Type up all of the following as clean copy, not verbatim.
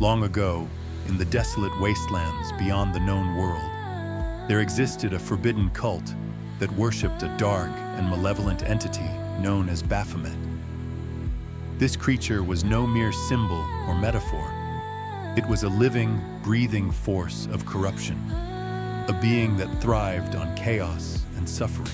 Long ago, in the desolate wastelands beyond the known world, there existed a forbidden cult that worshipped a dark and malevolent entity known as Baphomet. This creature was no mere symbol or metaphor. It was a living, breathing force of corruption, a being that thrived on chaos and suffering.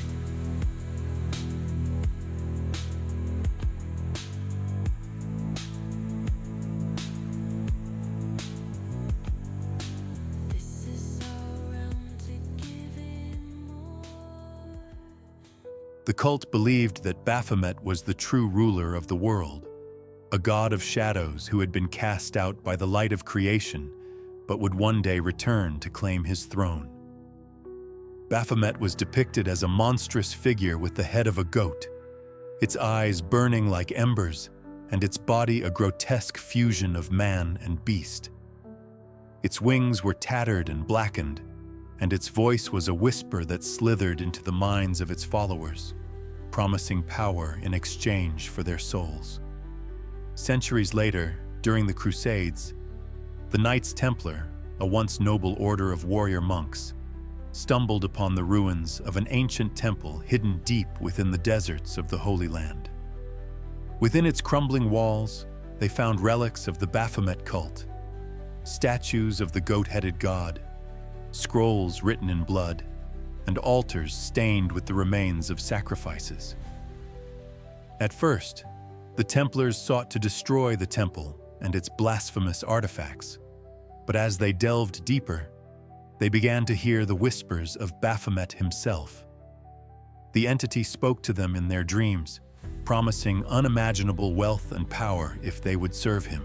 The cult believed that Baphomet was the true ruler of the world, a god of shadows who had been cast out by the light of creation, but would one day return to claim his throne. Baphomet was depicted as a monstrous figure with the head of a goat, its eyes burning like embers, and its body a grotesque fusion of man and beast. Its wings were tattered and blackened, and its voice was a whisper that slithered into the minds of its followers, promising power in exchange for their souls. Centuries later, during the Crusades, the Knights Templar, a once noble order of warrior monks, stumbled upon the ruins of an ancient temple hidden deep within the deserts of the Holy Land. Within its crumbling walls, they found relics of the Baphomet cult, statues of the goat-headed god, scrolls written in blood, and altars stained with the remains of sacrifices. At first, the Templars sought to destroy the temple and its blasphemous artifacts, but as they delved deeper, they began to hear the whispers of Baphomet himself. The entity spoke to them in their dreams, promising unimaginable wealth and power if they would serve him.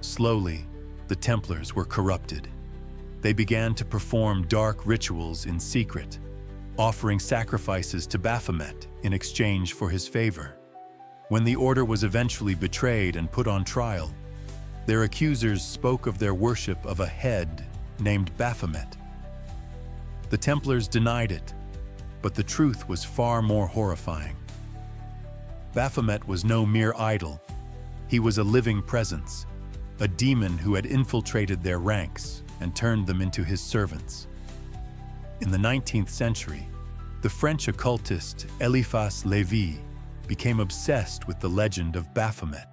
Slowly, the Templars were corrupted. They began to perform dark rituals in secret, offering sacrifices to Baphomet in exchange for his favor. When the order was eventually betrayed and put on trial, their accusers spoke of their worship of a head named Baphomet. The Templars denied it, but the truth was far more horrifying. Baphomet was no mere idol. He was a living presence, a demon who had infiltrated their ranks and turned them into his servants. In the 19th century, the French occultist Éliphas Lévi became obsessed with the legend of Baphomet.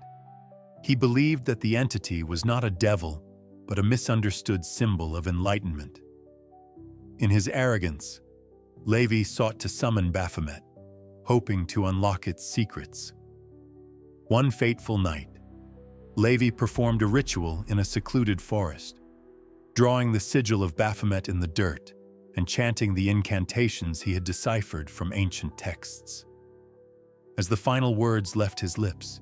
He believed that the entity was not a devil, but a misunderstood symbol of enlightenment. In his arrogance, Lévi sought to summon Baphomet, hoping to unlock its secrets. One fateful night, Lévi performed a ritual in a secluded forest, drawing the sigil of Baphomet in the dirt and chanting the incantations he had deciphered from ancient texts. As the final words left his lips,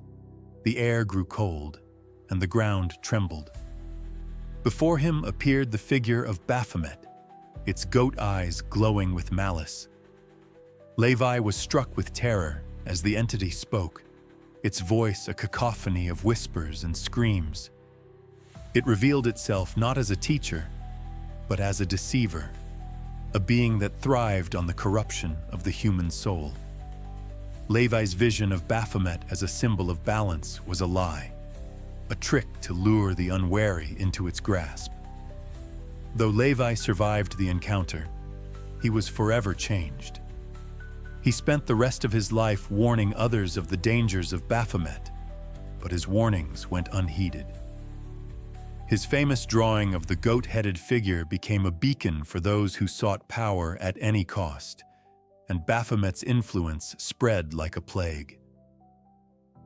the air grew cold and the ground trembled. Before him appeared the figure of Baphomet, its goat eyes glowing with malice. Levi was struck with terror as the entity spoke, its voice a cacophony of whispers and screams. It revealed itself not as a teacher, but as a deceiver, a being that thrived on the corruption of the human soul. Levi's vision of Baphomet as a symbol of balance was a lie, a trick to lure the unwary into its grasp. Though Levi survived the encounter, he was forever changed. He spent the rest of his life warning others of the dangers of Baphomet, but his warnings went unheeded. His famous drawing of the goat-headed figure became a beacon for those who sought power at any cost, and Baphomet's influence spread like a plague.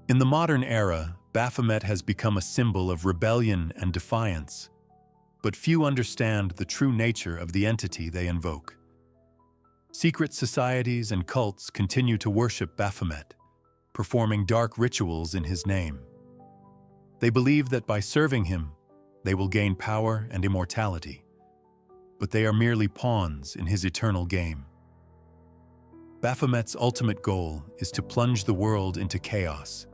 In the modern era, Baphomet has become a symbol of rebellion and defiance, but few understand the true nature of the entity they invoke. Secret societies and cults continue to worship Baphomet, performing dark rituals in his name. They believe that by serving him, they will gain power and immortality, but they are merely pawns in his eternal game. Baphomet's ultimate goal is to plunge the world into chaos,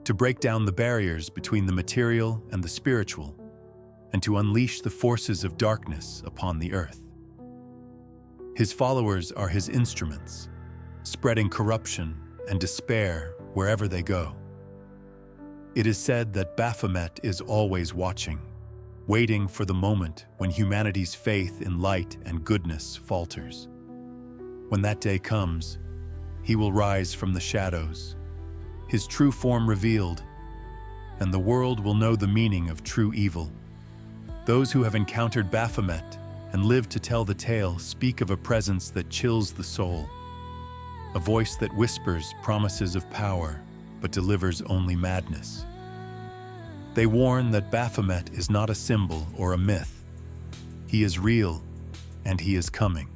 to break down the barriers between the material and the spiritual, and to unleash the forces of darkness upon the earth. His followers are his instruments, spreading corruption and despair wherever they go. It is said that Baphomet is always watching, waiting for the moment when humanity's faith in light and goodness falters. When that day comes, he will rise from the shadows, his true form revealed, and the world will know the meaning of true evil. Those who have encountered Baphomet and lived to tell the tale speak of a presence that chills the soul, a voice that whispers promises of power but delivers only madness. They warn that Baphomet is not a symbol or a myth. He is real, and he is coming.